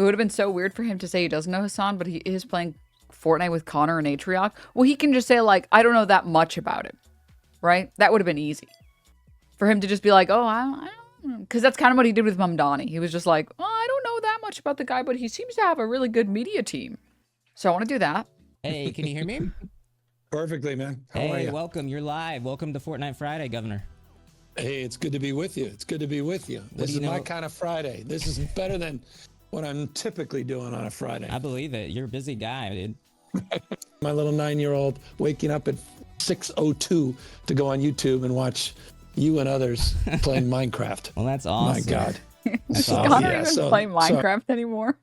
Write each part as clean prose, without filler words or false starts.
It would have been so weird for him to say he doesn't know Hassan, but he is playing Fortnite with Connor and Atrioc. Well, he can just say, like, I don't know that much about it, right? That would have been easy. For him to just be like, oh, I don't know. Because that's kind of what he did with Mamdani. He was just like, oh, I don't know that much about the guy, but he seems to have a really good media team. So I want to do that. Hey, can you hear me? Perfectly, man. How are you? Welcome. You're live. Welcome to Fortnite Friday, Governor. Hey, it's good to be with you. It's good to be with you. This is my kind of Friday. This is better than what I'm typically doing on a Friday. I believe it. You're a busy guy, dude. My little 9-year-old waking up at 6:02 to go on YouTube and watch you and others playing Minecraft. Well, that's awesome. My God. Does Connor even play Minecraft anymore?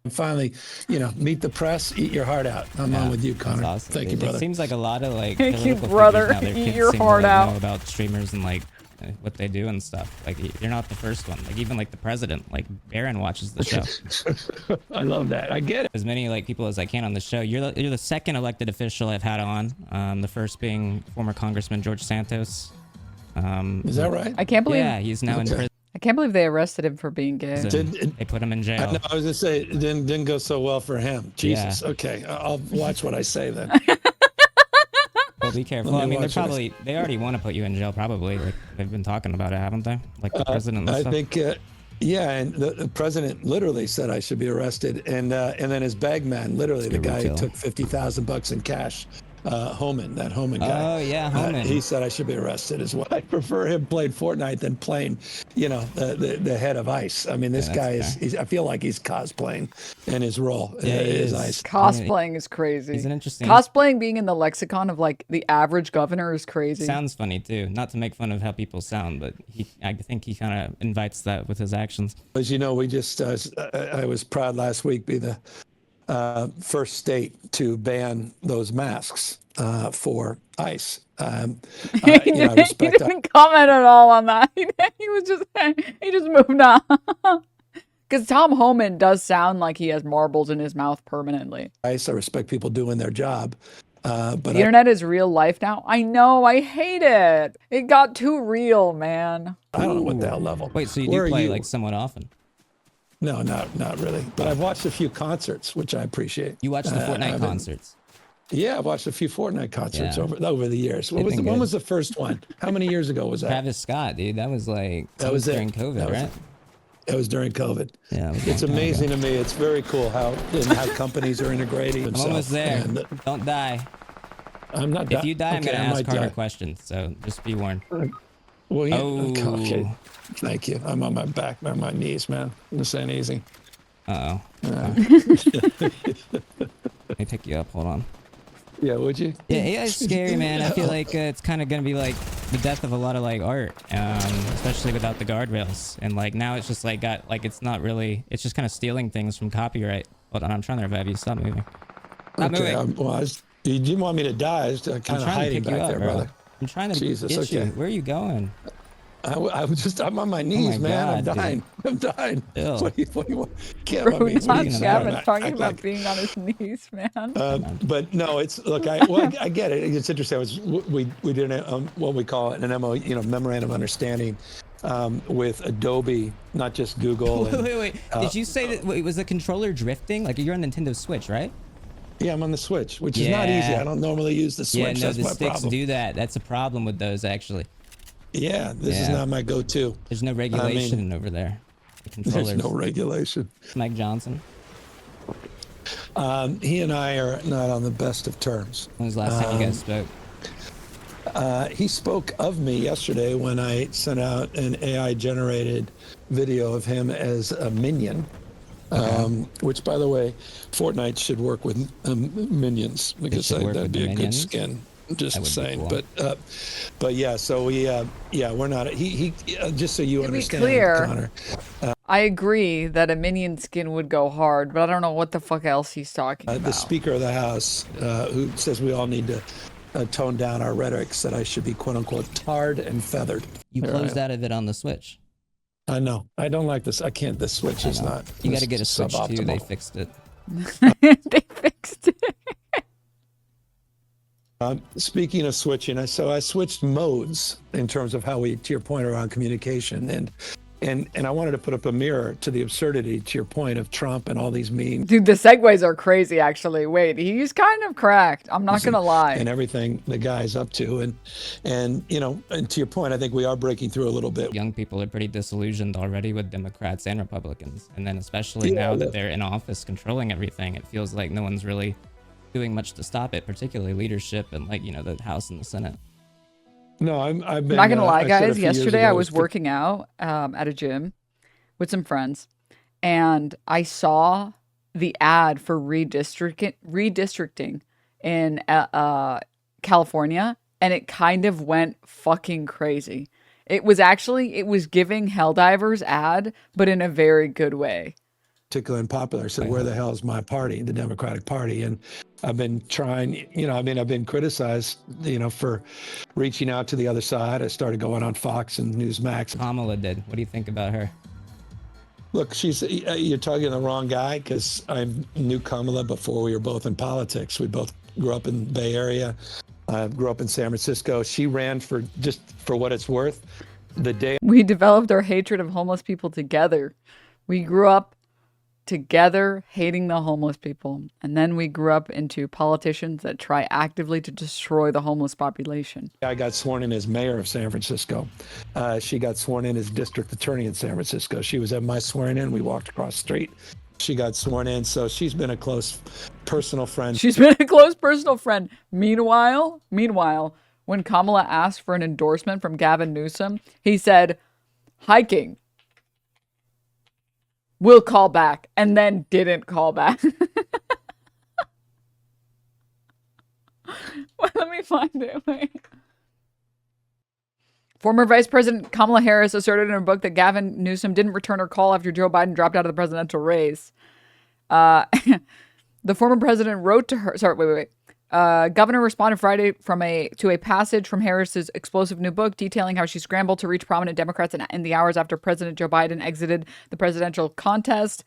Finally, you know, meet the press, eat your heart out. I'm on with you, Connor. Awesome, Thank you, brother. It seems like a lot of like Thank you, political brother. figures now, their Eat kids your seem to, heart like, out. know about streamers and like what they do and stuff. Like you're not the first one. Like even like the president, like Barron watches the show. I love that. I get it. As many like people as I can on the show. You're the second elected official I've had on. The first being former Congressman George Santos. Is that right? I can't believe. Yeah, he's now in prison. I can't believe they arrested him for being gay. They put him in jail. I was gonna say it didn't go so well for him. Jesus. Yeah. Okay, I'll watch what I say then. Well, be careful. I mean, they already want to put you in jail, probably. Like they've been talking about it, haven't they? Like the president. And I stuff. think, yeah, and the president literally said I should be arrested, and then his bag man, literally the guy who took $50,000 in cash. Homan, that Homan guy. Oh yeah, Homan. He said I should be arrested as well. I prefer him playing Fortnite than playing, you know, the head of ICE. I mean, this guy is. I feel like he's cosplaying in his role. Yeah, is ICE. Cosplaying is crazy. He's an interesting. Cosplaying being in the lexicon of like the average governor is crazy. Sounds funny too. Not to make fun of how people sound, but I think he kind of invites that with his actions. As you know, we just. I was proud last week be the first state to ban those masks for ICE. He didn't comment at all on that. He just moved on. Because Tom Homan does sound like he has marbles in his mouth permanently. ICE, I respect people doing their job. But the internet is real life now. I know. I hate it. It got too real, man. I don't know what the hell level. Wait, so you do play like somewhat often? No, not really. But I've watched a few concerts, which I appreciate. You watched the Fortnite concerts? Yeah, I've watched a few Fortnite concerts over the years. When was the first one? How many years ago was that? Travis Scott, dude. That was like during COVID, right? It was during COVID. Yeah, it's amazing to me. It's very cool how companies are integrating themselves. I'm almost there. Don't die. I'm not dying. If you die, I'm gonna ask harder questions. So just be warned. Well, yeah. Okay. Thank you. I'm on my back, on my knees, man. This ain't easy. Uh-oh. Let me pick you up. Hold on. Yeah, would you? Yeah, AI is scary, man. I feel like it's kind of gonna be like the death of a lot of like art, especially without the guardrails. And like now it's just like it's not really. It's just kind of stealing things from copyright. Hold on, I'm trying to revive you. Stop moving. Stop moving. You didn't want me to die. I was kind of hiding back there, brother. I'm trying to get you. Where are you going? I'm on my knees, man. God, I'm dying. What do you want? Gavin's talking about being on his knees, man. But no, it's look. I get it. It's interesting. We did what we call an memorandum of understanding with Adobe, not just Google. Wait. Did you say that? Wait, was the controller drifting? Like you're on Nintendo Switch, right? Yeah, I'm on the Switch, which is not easy. I don't normally use the Switch. Yeah, no, That's the my sticks problem. do that. That's a problem with those, actually. Yeah, this is not my go-to. There's no regulation over there. The controllers. There's no regulation. Mike Johnson. He and I are not on the best of terms. When was the last time you guys spoke? He spoke of me yesterday when I sent out an AI-generated video of him as a minion. Which, by the way, Fortnite should work with minions because that'd be a good skin. Just saying, cool. but yeah. So we're not. He just so you understand, clear, Connor. I agree that a minion skin would go hard, but I don't know what the fuck else he's talking about. The Speaker of the House, who says we all need to tone down our rhetoric, said I should be quote unquote tarred and feathered. You closed out of it on the Switch. I know. I don't like this. I can't. The Switch is not. You got to get a Switch too. They fixed it. They fixed it. Speaking of switching, I switched modes in terms of how to your point around communication, and And I wanted to put up a mirror to the absurdity, to your point, of Trump and all these memes. Dude, the segues are crazy, actually. Wait, he's kind of cracked. I'm not going to lie. And everything the guy's up to. And, you know, and to your point, I think we are breaking through a little bit. Young people are pretty disillusioned already with Democrats and Republicans. And then especially now that they're in office controlling everything, it feels like no one's really doing much to stop it, particularly leadership and, like, you know, the House and the Senate. No, I've been. I'm not gonna lie, guys. Yesterday I was working out at a gym with some friends, and I saw the ad for redistricting in California, and it kind of went fucking crazy. It was giving Helldivers ad, but in a very good way. Particular and popular. So where the hell is my party, the Democratic Party? And I've been trying, you know, I mean, I've been criticized, you know, for reaching out to the other side. I started going on Fox and Newsmax. Kamala did. What do you think about her? Look, you're talking to the wrong guy, because I knew Kamala before we were both in politics. We both grew up in the Bay Area. I grew up in San Francisco. She ran for, just for what it's worth, the day. We developed our hatred of homeless people together. We grew up together hating the homeless people, and then we grew up into politicians that try actively to destroy the homeless population. I got sworn in as mayor of San Francisco. She got sworn in as district attorney in San Francisco. She was at my swearing in. We walked across the street. She got sworn in, so she's been a close personal friend. She's been a close personal friend. Meanwhile, when Kamala asked for an endorsement from Gavin Newsom, he said, hiking. We'll call back, and then didn't call back. Well, let me find it. Wait. Former Vice President Kamala Harris asserted in her book that Gavin Newsom didn't return her call after Joe Biden dropped out of the presidential race. The former president wrote to her. Sorry, wait. Governor responded Friday to a passage from Harris's explosive new book detailing how she scrambled to reach prominent Democrats in the hours after President Joe Biden exited the presidential contest,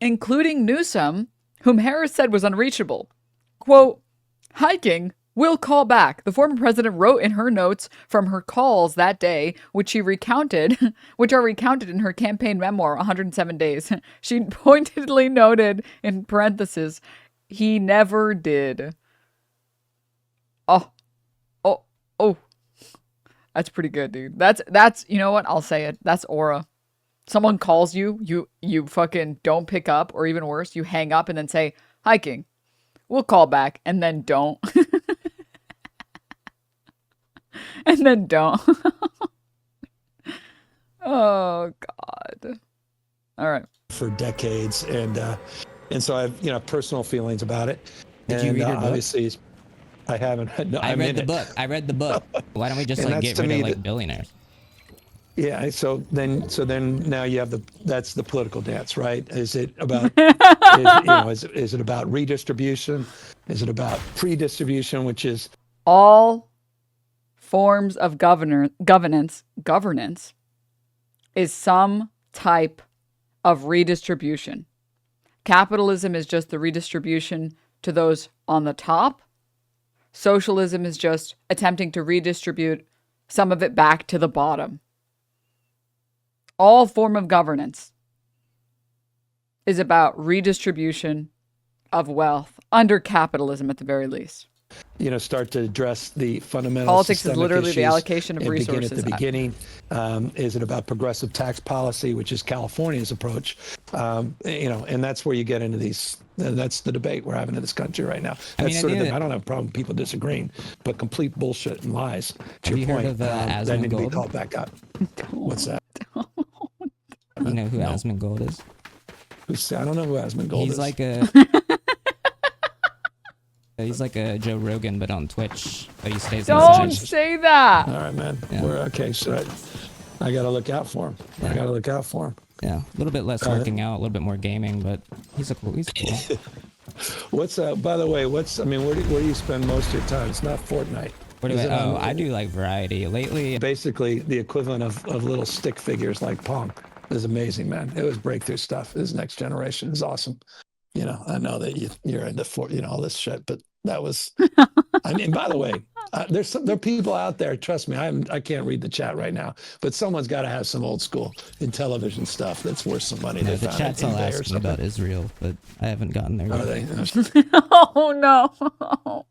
including Newsom, whom Harris said was unreachable. Quote, hiking, we'll call back, the former president wrote in her notes from her calls that day, which are recounted in her campaign memoir, 107 Days. She pointedly noted in parentheses, he never did. Oh. That's pretty good, dude. That's, you know what? I'll say it. That's aura. Someone calls you fucking don't pick up, or even worse, you hang up and then say, hiking. We'll call back, and then don't. And then don't. Oh, God. All right. For decades, and so I have, you know, personal feelings about it. Did you read your book? Obviously, I haven't. No, I read the book. I read the book. Why don't we just like get rid of like billionaires? Yeah. So then now you have that's the political dance, right? Is it about is it about redistribution? Is it about pre-distribution, which is all forms of governance is some type of redistribution. Capitalism is just the redistribution to those on the top. Socialism is just attempting to redistribute some of it back to the bottom. All form of governance is about redistribution of wealth under capitalism at the very least. You know, start to address the fundamental politics is literally the allocation of resources. Begin at the beginning. Is it about progressive tax policy, which is California's approach? You know, and that's where you get into these. That's the debate we're having in this country right now. That's I don't have a problem with people disagreeing, but complete bullshit and lies. To your point, that need to be called back up. What's that? You know who Asmongold is? I don't know who Asmongold is. He's like a. He's like a Joe Rogan, but on Twitch. But he stays. Don't say that. All right, man. Yeah. Okay, so I got to look out for him. Yeah. I got to look out for him. Yeah, a little bit less working out, a little bit more gaming, but he's cool. What's by the way? Where do you spend most of your time? It's not Fortnite. I do like variety lately. Basically, the equivalent of little stick figures like Pong. It was amazing, man. It was breakthrough stuff. This next generation is awesome. You know, I know that you're into all this shit, but that was. I mean, by the way, there are people out there. Trust me, I can't read the chat right now, but someone's got to have some old school in television stuff that's worth some money. No, They the found chat's on all eBay or asking about something. Israel, but I haven't gotten there Are yet. they? Oh no.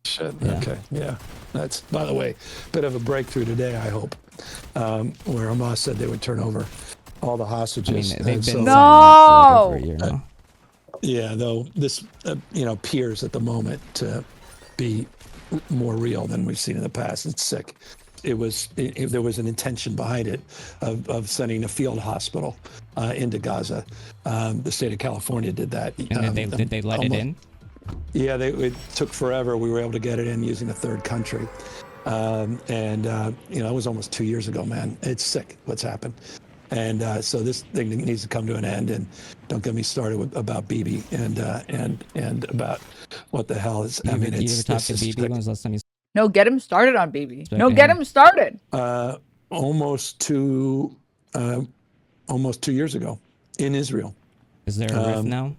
Shit. Yeah. Okay. Yeah. That's, by the way, a bit of a breakthrough today, I hope, where Hamas said they would turn over all the I hostages. mean, they've And been so, signing that for like over a No! year now. yeah, though this, appears at the moment to be more real than we've seen in the past. It's sick. There was an intention behind it of sending a field hospital into Gaza. The state of California did that. And did they let it in? Yeah, it took forever. We were able to get it in using a third country. It was almost 2 years ago, man. It's sick what's happened. And so this thing needs to come to an end. And don't get me started about Bibi and about what the hell is. You ever talked to this is Bibi? When was the last time you No, get him started on BB. Spoke No, to get him. him started. almost 2 years ago in Israel. Is there a rift now?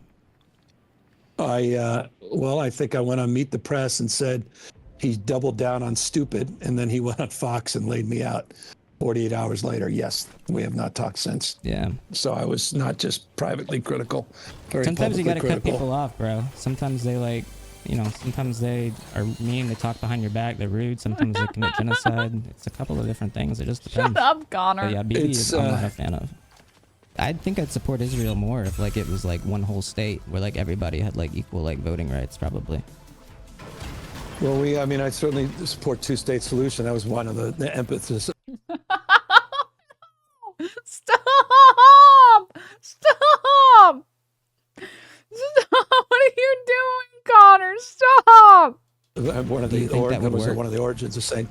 I think I went on Meet the Press and said he doubled down on stupid, and then he went on Fox and laid me out. 48 hours later, yes, we have not talked since. Yeah. So I was not just privately critical, very Sometimes you publicly gotta cut critical. people off, bro. Sometimes they sometimes they are mean, they talk behind your back, they're rude, sometimes they commit genocide. It's a couple of different things. It just depends. Shut up, Connor. But yeah, BB It's, I'm not a fan of. I think I'd support Israel more if like it was like one whole state where like everybody had like equal like voting rights, probably. Well, I certainly support two-state solution. That was one of the emphasis. Stop! Stop! Stop! What are you doing, Connor? Stop! One of Do you the think that would work? one of the origins of saying,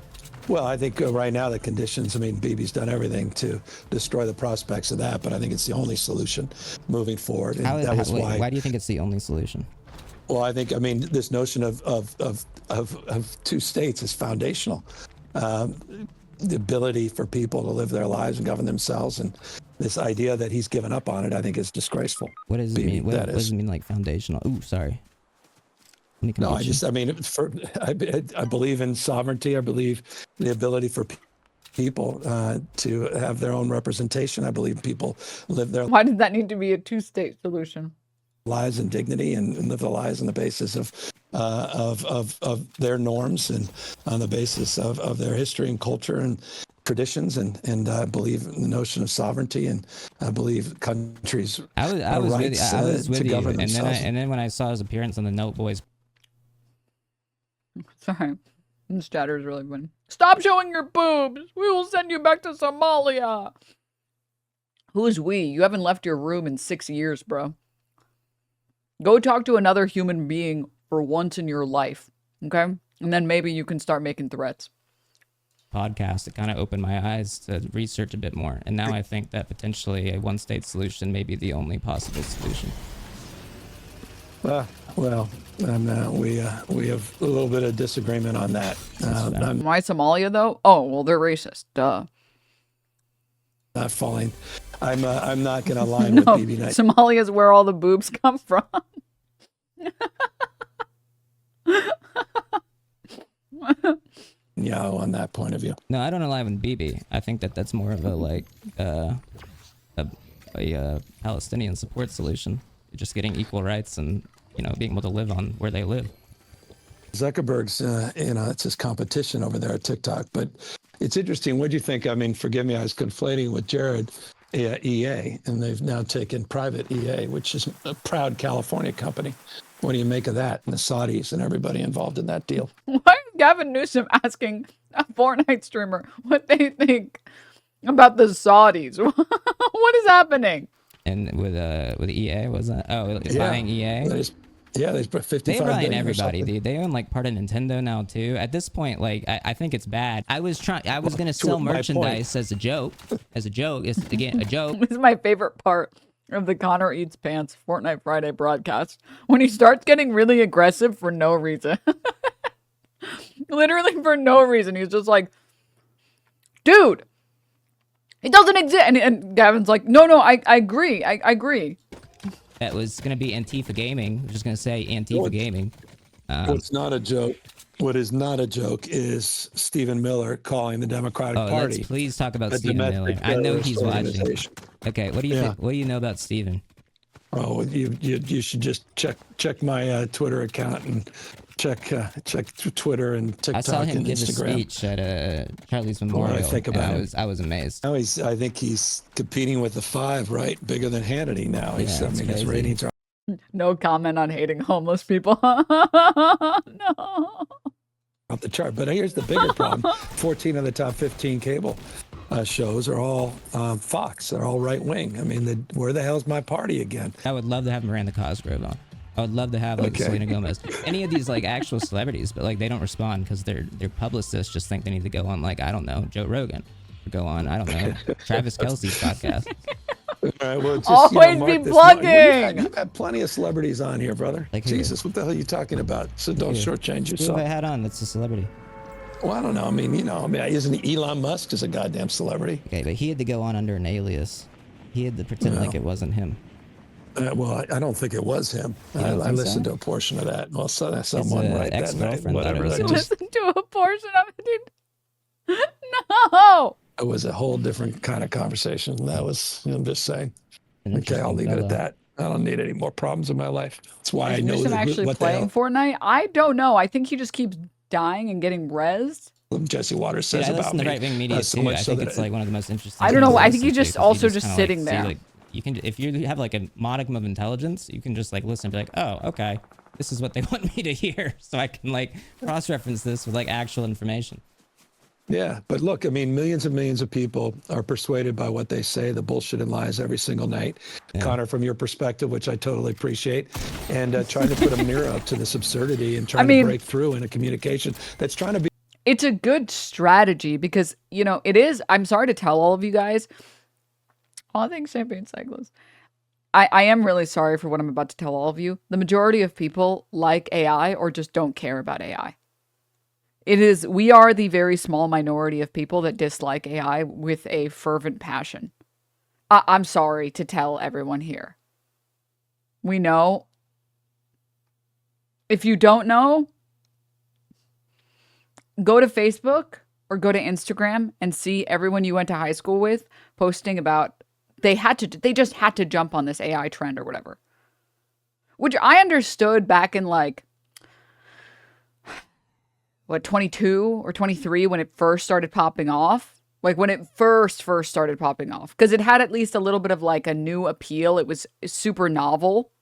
well, I think right now the conditions. Bibi's done everything to destroy the prospects of that, but I think it's the only solution moving forward. And Why do you think it's the only solution? Well, I think this notion of two states is foundational. The ability for people to live their lives and govern themselves, and this idea that he's given up on it, I think is disgraceful. What does it mean? What that does is. it mean like foundational? Ooh, sorry. No, I believe in sovereignty. I believe the ability for people to have their own representation. I believe people live their Why did that need to be a two-state solution? lives in dignity and live their lives on the basis of their norms and on the basis of their history and culture and traditions. And I believe in the notion of sovereignty, and I believe countries. I was with you, govern and themselves. then when I saw his appearance on the Note Boys. Sorry. This chatter is really funny. Stop showing your boobs! We will send you back to Somalia! Who is we? You haven't left your room in 6 years, bro. Go talk to another human being for once in your life, okay? And then maybe you can start making threats. Podcast, it kind of opened my eyes to research a bit more, and now I think that potentially a one-state solution may be the only possible solution. Well, we have a little bit of disagreement on that. Why Somalia, though? Oh, well, they're racist. Duh. Not falling. I'm not going to align No, with BB Knight. Somalia is where all the boobs come from. On that point of view. No, I don't align with BB. I think that that's more of a like a Palestinian support solution. Just getting equal rights and being able to live on where they live. Zuckerberg's, it's his competition over there at TikTok. But it's interesting. What do you think? Forgive me, I was conflating with Jared, EA, and they've now taken private EA, which is a proud California company. What do you make of that, and the Saudis and everybody involved in that deal? Why is Gavin Newsom asking a Fortnite streamer what they think about the Saudis? What is happening? And with EA, was that? Oh, buying EA. They put 55 They billion own or everybody, something. dude. They own like part of Nintendo now too. At this point, like I think it's bad. I was gonna sell my merchandise as a joke. It's again a joke. This is my favorite part of the Connor Eats Pants Fortnite Friday broadcast. When he starts getting really aggressive for no reason. Literally for no reason. He's just like, dude, it doesn't exist. And Gavin's like, no, I agree. I agree. That was gonna be Antifa Gaming. I'm just gonna say Antifa Gaming. What's not a joke? What is not a joke is Stephen Miller calling the Democratic Party. Let's please talk about a Stephen Miller. domestic I know terrorist he's watching. organization. Okay, what do you think? What do you know about Stephen? Oh, you should just check my Twitter account and check Twitter and TikTok I saw him and give Instagram. a speech at Charlie's Memorial. I think about him. I was amazed. Now I think he's competing with the 5, right? Bigger than Hannity now. He's, I mean, his ratings are No comment on hating homeless people. No. off the chart. But here's the bigger problem: 14 of the top 15 cable shows are all Fox. They're all right wing. I mean, where the hell's my party again? I would love to have Miranda Cosgrove on. I would love to have like Selena Gomez, any of these like actual celebrities, but like they don't respond because their publicists just think they need to go on like, I don't know, Joe Rogan, or go on, I don't know, Travis Kelce's podcast. All right, well, just, always be plugging. You've had plenty of celebrities on here, brother. Like Jesus, what the hell are you talking about? So don't shortchange Who yourself. have I had on that's a celebrity? Well, I don't know. I mean, isn't Elon Musk is a goddamn celebrity? Okay, but he had to go on under an alias. He had to pretend like it wasn't him. Well, I don't think it was him. I listened to a portion of that. Well, someone right that night, whatever. You listened to a portion of it, dude. No. It was a whole different kind of conversation. That was, I'm just saying. Okay, I'll leave it at that. I don't need any more problems in my life. That's why I know Newsom actually what playing Fortnite. I don't know. I think he just keeps dying and getting rezzed. Jesse Waters says I about listen to me. right-wing media too. I think it's like one of the most interesting. I don't know. things to I think he's listen just to, 'cause also you just kinda, sitting like, see, there. like, you can, if you have like a modicum of intelligence, you can just like listen and be like, oh, okay, this is what they want me to hear, so I can like cross-reference this with like actual information. Yeah, but look, I mean, millions and millions of people are persuaded by what they say, the bullshit and lies every single night. Yeah. Connor, from your perspective, which I totally appreciate, and trying to put a mirror up to this absurdity and trying to break through in a communication that's trying to be. It's a good strategy because, you know, it is. I'm sorry to tell all of you guys. All things champagne cyclists. I am really sorry for what I'm about to tell all of you. The majority of people like AI or just don't care about AI. We are the very small minority of people that dislike AI with a fervent passion. I'm sorry to tell everyone here. We know. If you don't know, go to Facebook or go to Instagram and see everyone you went to high school with posting about they just had to jump on this AI trend or whatever. Which I understood back in like 22 or 23 when it first started popping off. Like when it first started popping off. Because it had at least a little bit of like a new appeal. It was super novel.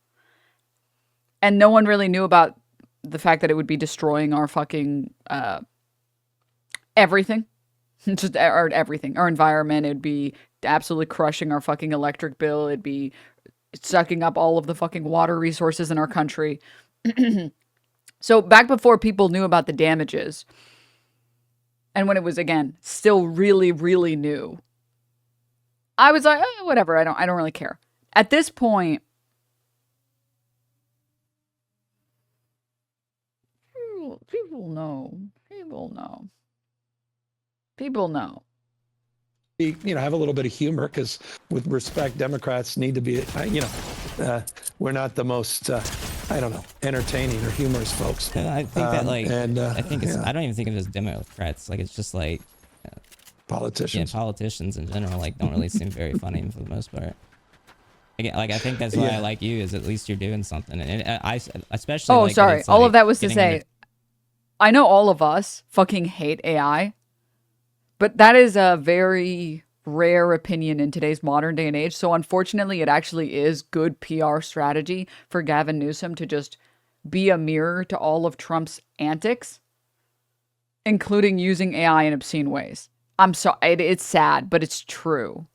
And no one really knew about the fact that it would be destroying our fucking everything. Just everything. Our environment. It'd be absolutely crushing our fucking electric bill. It'd be sucking up all of the fucking water resources in our country. So back before people knew about the damages, and when it was, again, still really, really new, I was like, whatever, I don't really care. At this point, people know. Have a little bit of humor because, with respect, Democrats need to be, we're not the most, entertaining or humorous folks. I think that I think it's, I don't even think of it as Democrats. Like, it's just like politicians. Yeah, politicians in general, like, don't really seem very funny for the most part. Again, like, I think that's why I like you, is at least you're doing something. And I especially. Oh, sorry. All of that was to say, I know all of us fucking hate AI. But that is a very rare opinion in today's modern day and age. So unfortunately, it actually is good PR strategy for Gavin Newsom to just be a mirror to all of Trump's antics, including using AI in obscene ways. I'm sorry. It's sad, but it's true.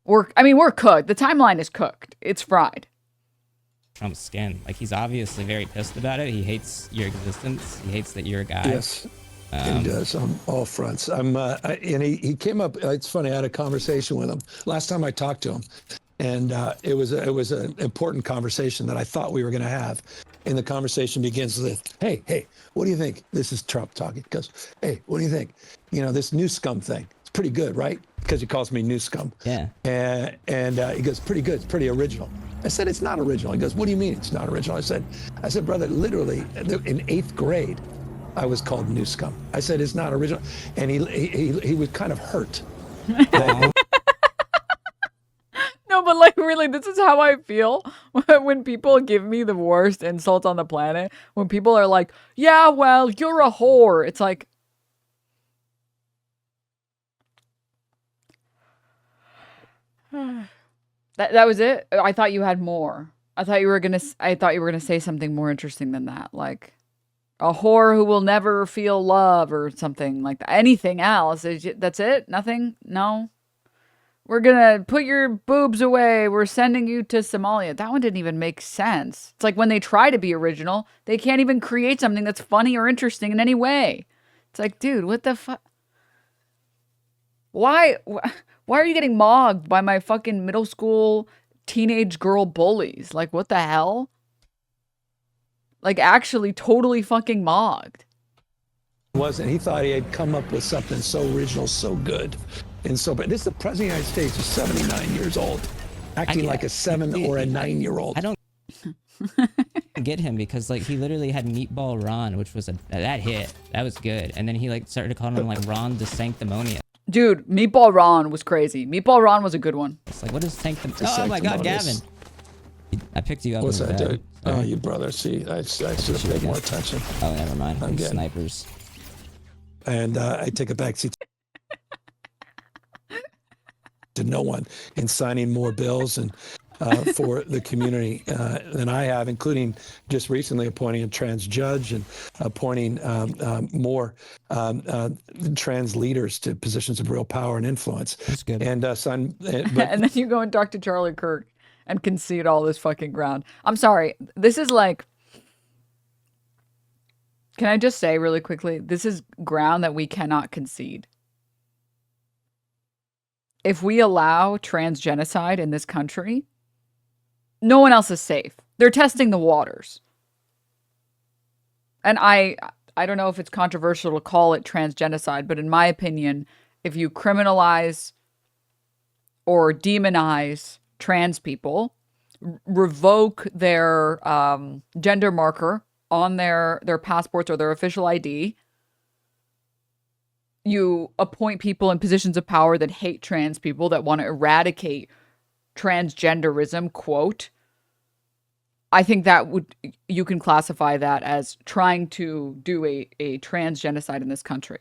We're cooked. The timeline is cooked. It's fried. Trump's skin. Like, he's obviously very pissed about it. He hates your existence. He hates that you're a guy. Yes. He does on all fronts. And he came up. It's funny. I had a conversation with him last time I talked to him, and it was an important conversation that I thought we were going to have. And the conversation begins with, "Hey, what do you think?" This is Trump talking. He goes, "Hey, what do you think? This new scum thing. It's pretty good, right?" Because he calls me new scum. Yeah. And he goes, "Pretty good. It's pretty original." I said, it's not original. He goes, what do you mean it's not original? I said, brother, literally in 8th grade, I was called New Scum. I said, it's not original. And he was kind of hurt. No, but like really, this is how I feel when people give me the worst insults on the planet. When people are like, yeah, well, you're a whore. It's like, that was it. I thought you had more. I thought you were gonna say something more interesting than that. Like a whore who will never feel love or something like that. Anything else? That's it? Nothing? No? We're gonna put your boobs away. We're sending you to Somalia. That one didn't even make sense. It's like when they try to be original, they can't even create something that's funny or interesting in any way. It's like, dude, what the fuck? Why are you getting mogged by my fucking middle school teenage girl bullies? Like, what the hell? Like, actually totally fucking mogged. Wasn't. He thought he had come up with something so original, so good. And so, but this is the President of the United States who's 79 years old, acting like a 7 or a 9-year-old. I don't get him because like he literally had Meatball Ron, which was that hit. That was good. And then he like started calling him like Ron the Sanctimonious. Dude, Meatball Ron was crazy. Meatball Ron was a good one. It's like, what is Oh my God, Gavin. I picked you up. What's that, dude? Sorry. Oh, you brother. See, I should have paid more attention. Oh, never mind. I'm snipers. And I take a back seat to no one in signing more bills and for the community than I have, including just recently appointing a trans judge and appointing more trans leaders to positions of real power and influence. That's good. And And then you go and talk to Charlie Kirk and concede all this fucking ground. I'm sorry. This is like, can I just say really quickly, this is ground that we cannot concede. If we allow trans genocide in this country, no one else is safe. They're testing the waters. And I don't know if it's controversial to call it trans genocide, but in my opinion, if you criminalize or demonize trans people, revoke their gender marker on their passports or their official ID, you appoint people in positions of power that hate trans people, that want to eradicate transgenderism, quote, I think that you can classify that as trying to do a trans genocide in this country.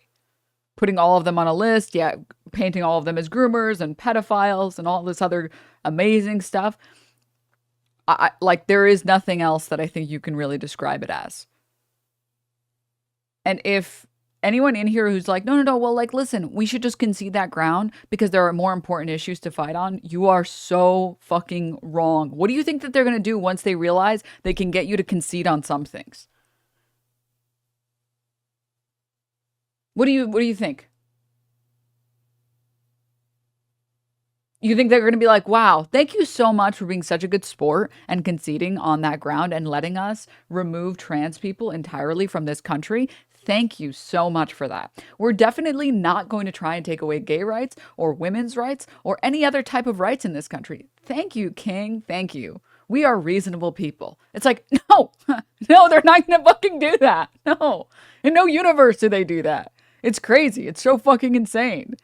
Putting all of them on a list, yeah, painting all of them as groomers and pedophiles and all this other amazing stuff. Like, there is nothing else that I think you can really describe it as. And if anyone in here who's like, no, well, like, listen, we should just concede that ground because there are more important issues to fight on, you are so fucking wrong. What do you think that they're going to do once they realize they can get you to concede on some things? What do you think? You think they're going to be like, wow, thank you so much for being such a good sport and conceding on that ground and letting us remove trans people entirely from this country? Thank you so much for that. We're definitely not going to try and take away gay rights or women's rights or any other type of rights in this country. Thank you, King. Thank you. We are reasonable people. It's like, no, they're not going to fucking do that. No, in no universe do they do that. It's crazy. It's so fucking insane.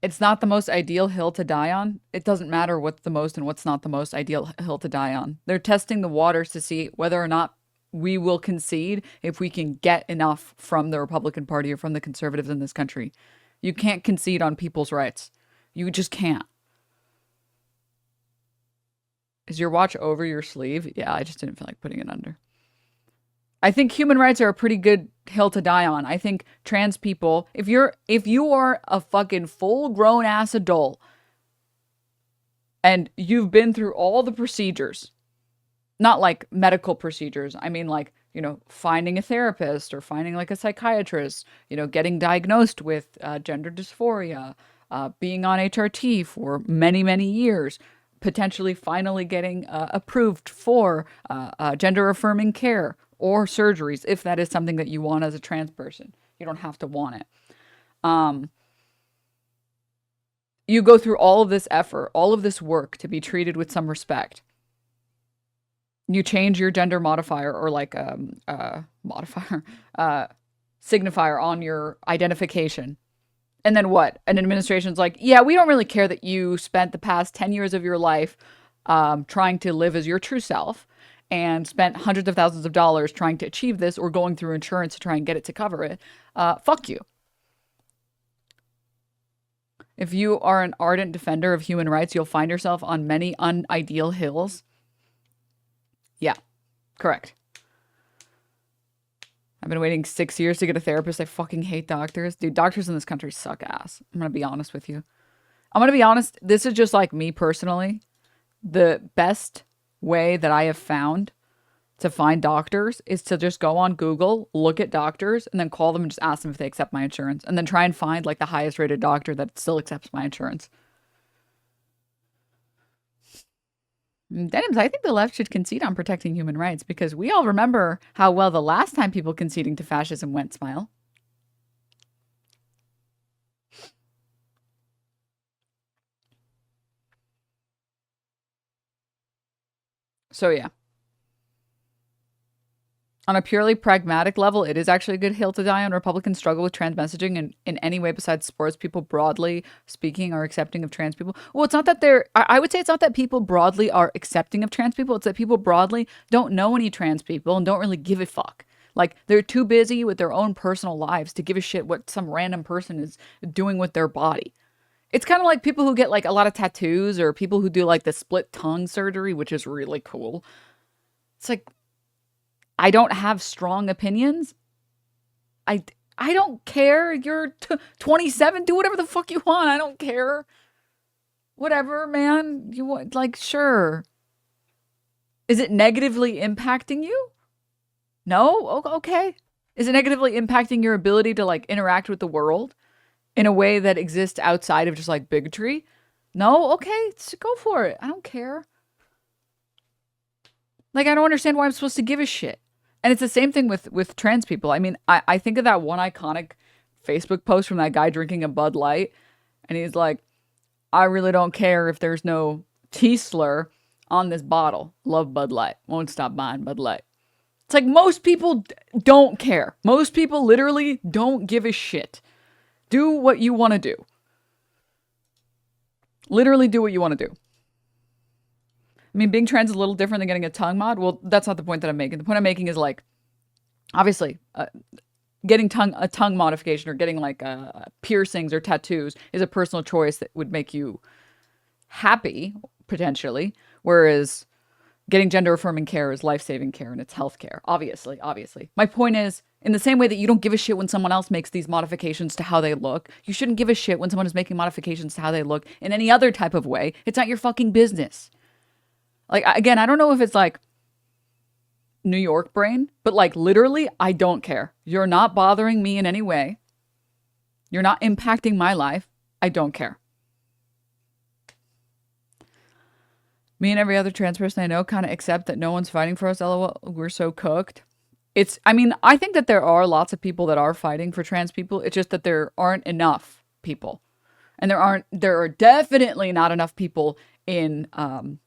It's not the most ideal hill to die on. It doesn't matter what's the most and what's not the most ideal hill to die on. They're testing the waters to see whether or not we will concede if we can get enough from the Republican Party or from the conservatives in this country. You can't concede on people's rights. You just can't. Is your watch over your sleeve? Yeah, I just didn't feel like putting it under. I think human rights are a pretty good hill to die on. I think trans people, if you are a fucking full-grown ass adult and you've been through all the procedures, not like medical procedures, I mean like, you know, finding a therapist or finding like a psychiatrist, you know, getting diagnosed with gender dysphoria, being on HRT for many, many years, potentially finally getting approved for gender-affirming care or surgeries, if that is something that you want as a trans person. You don't have to want it. you go through all of this effort, all of this work to be treated with some respect. You change your gender modifier or like modifier, signifier on your identification. And then what? An administration's like, yeah, we don't really care that you spent the past 10 years of your life trying to live as your true self and spent hundreds of thousands of dollars trying to achieve this or going through insurance to try and get it to cover it. Fuck you. If you are an ardent defender of human rights, you'll find yourself on many unideal hills. Yeah, correct. I've been waiting 6 years to get a therapist. I fucking hate doctors. Dude, doctors in this country suck ass. I'm going to be honest with you. I'm going to be honest. This is just like me personally. The best way that I have found to find doctors is to just go on Google, look at doctors, and then call them and just ask them if they accept my insurance. And then try and find like the highest rated doctor that still accepts my insurance. Denims, I think the left should concede on protecting human rights because we all remember how well the last time people conceding to fascism went, Smile. So yeah. On a purely pragmatic level, it is actually a good hill to die on. Republicans struggle with trans messaging in any way besides sports. People broadly speaking are accepting of trans people. Well, it's not that I would say it's not that people broadly are accepting of trans people. It's that people broadly don't know any trans people and don't really give a fuck. Like, they're too busy with their own personal lives to give a shit what some random person is doing with their body. It's kind of like people who get like a lot of tattoos or people who do like the split tongue surgery, which is really cool. It's like, I don't have strong opinions. I don't care. You're 27. Do whatever the fuck you want. I don't care. Whatever, man. You want, like, sure. Is it negatively impacting you? No? Okay. Is it negatively impacting your ability to, like, interact with the world in a way that exists outside of just, like, bigotry? No? Okay. Go for it. I don't care. Like, I don't understand why I'm supposed to give a shit. And it's the same thing with trans people. I mean, I think of that one iconic Facebook post from that guy drinking a Bud Light. And he's like, I really don't care if there's no T slur on this bottle. Love Bud Light. Won't stop buying Bud Light. It's like most people don't care. Most people literally don't give a shit. Do what you want to do. Literally do what you want to do. I mean, being trans is a little different than getting a tongue mod. Well, that's not the point that I'm making. The point I'm making is like, obviously, getting a tongue modification or getting like piercings or tattoos is a personal choice that would make you happy, potentially. Whereas getting gender affirming care is life-saving care and it's health care. Obviously. My point is, in the same way that you don't give a shit when someone else makes these modifications to how they look, you shouldn't give a shit when someone is making modifications to how they look in any other type of way. It's not your fucking business. Like, again, I don't know if it's like New York brain, but like literally, I don't care. You're not bothering me in any way. You're not impacting my life. I don't care. Me and every other trans person I know kind of accept that no one's fighting for us. LOL, we're so cooked. I mean, I think that there are lots of people that are fighting for trans people. It's just that there aren't enough people. And there are definitely not enough people in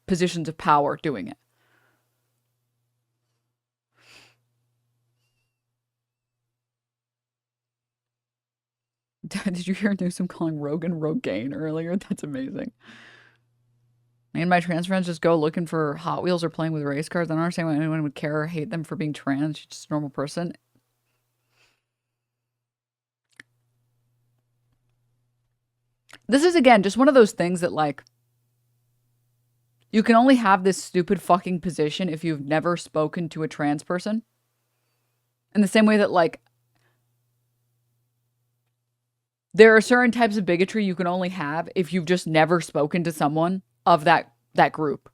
positions of power doing it. Did you hear Newsom calling Rogan Rogaine earlier? That's amazing. Me and my trans friends just go looking for Hot Wheels or playing with race cars. I don't understand why anyone would care or hate them for being trans. She's just a normal person. This is, again, just one of those things that, like, you can only have this stupid fucking position if you've never spoken to a trans person. In the same way that, like, there are certain types of bigotry you can only have if you've just never spoken to someone of that group.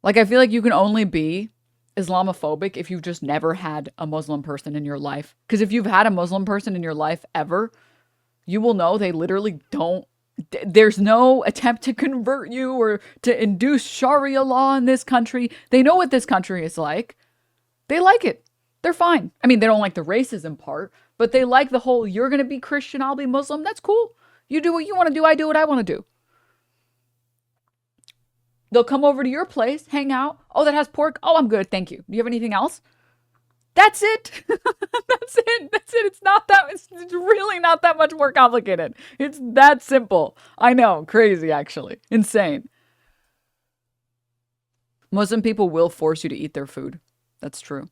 Like, I feel like you can only be Islamophobic if you've just never had a Muslim person in your life. Because if you've had a Muslim person in your life ever, you will know they literally don't. There's no attempt to convert you or to induce Sharia law in this country. They know what this country is like. They like it. They're fine. I mean, they don't like the racism part, but they like the whole, you're going to be Christian, I'll be Muslim. That's cool. You do what you want to do. I do what I want to do. They'll come over to your place, hang out. Oh, that has pork. Oh, I'm good. Thank you. Do you have anything else? That's it. That's it. That's it. It's really not that much more complicated. It's that simple. I know. Crazy, actually. Insane. Muslim people will force you to eat their food. That's true.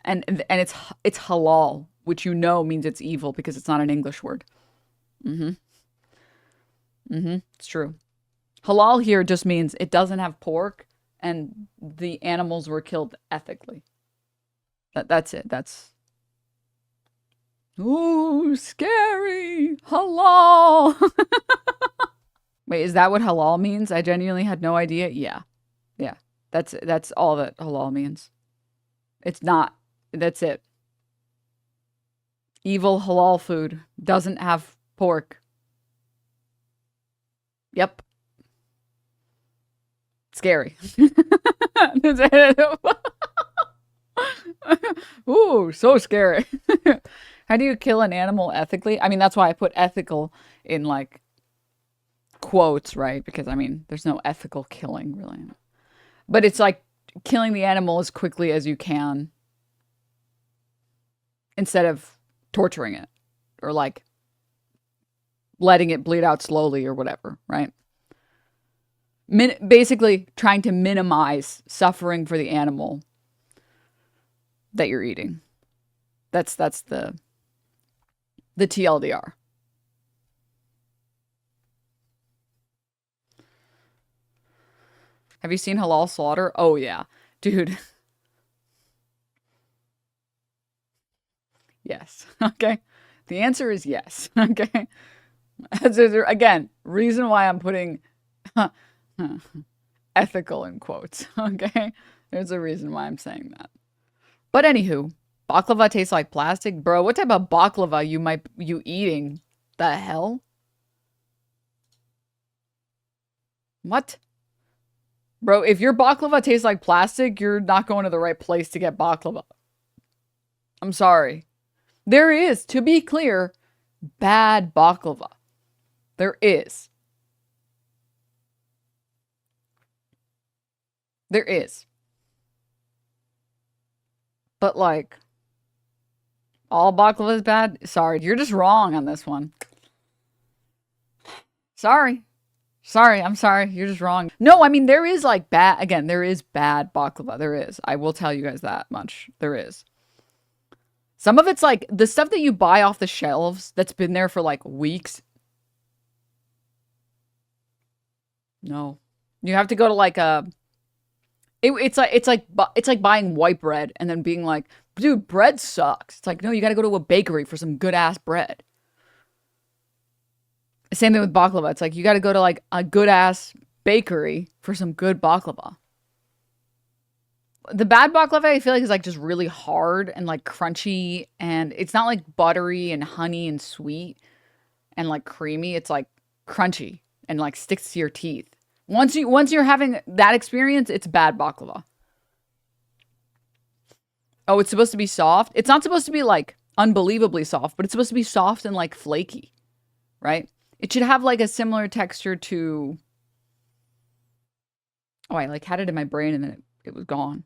And it's halal, which you know means it's evil because it's not an English word. It's true. Halal here just means it doesn't have pork and the animals were killed ethically. That's it. That's... Ooh, scary. Halal. Wait, is that what halal means? I genuinely had no idea. Yeah. Yeah. That's all that halal means. It's not. That's it. Evil halal food doesn't have pork. Yep. Scary. Ooh, so scary. How do you kill an animal ethically? I mean, that's why I put ethical in like quotes, right? Because I mean, there's no ethical killing really. But it's like killing the animal as quickly as you can instead of torturing it or like letting it bleed out slowly or whatever, right? Basically trying to minimize suffering for the animal that you're eating. That's the TLDR. Have you seen halal slaughter? Oh yeah, dude. Yes. Okay. The answer is yes. Okay. Again, reason why I'm putting ethical in quotes. Okay. There's a reason why I'm saying that. But anywho, baklava tastes like plastic. Bro, what type of baklava you eating? The hell? What? Bro, if your baklava tastes like plastic, you're not going to the right place to get baklava. I'm sorry. There is, to be clear, bad baklava. There is. There is. But like, all baklava is bad? Sorry, you're just wrong on this one. Sorry. Sorry, I'm sorry. You're just wrong. No, I mean, there is like bad, again, there is bad baklava. There is. I will tell you guys that much. There is. Some of it's like the stuff that you buy off the shelves that's been there for like weeks. No. You have to go to like a... It's like buying white bread and then being like, dude, bread sucks. It's like, no, you got to go to a bakery for some good ass bread. Same thing with baklava. It's like, you got to go to like a good ass bakery for some good baklava. The bad baklava, I feel like, is like just really hard and like crunchy, and it's not like buttery and honey and sweet and like creamy. It's like crunchy and like sticks to your teeth. Once you're having that experience, it's bad baklava. Oh, it's supposed to be soft. It's not supposed to be like unbelievably soft, but it's supposed to be soft and like flaky, right? It should have like a similar texture to... Oh, I like had it in my brain and then it was gone.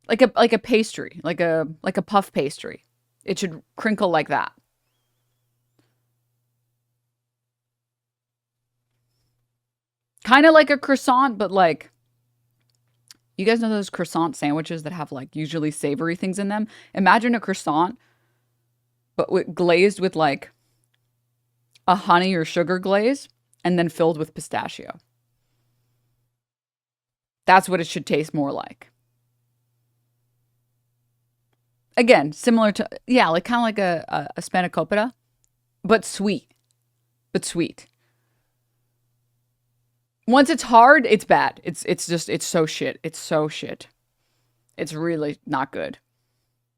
Like a pastry, like a puff pastry. It should crinkle like that. Kind of like a croissant, but like, you guys know those croissant sandwiches that have like usually savory things in them? Imagine a croissant, but glazed with like a honey or sugar glaze and then filled with pistachio. That's what it should taste more like. Again, similar to, yeah, like kind of like a spanakopita, but sweet. But sweet. Once it's hard, it's bad. It's so shit. It's so shit. It's really not good.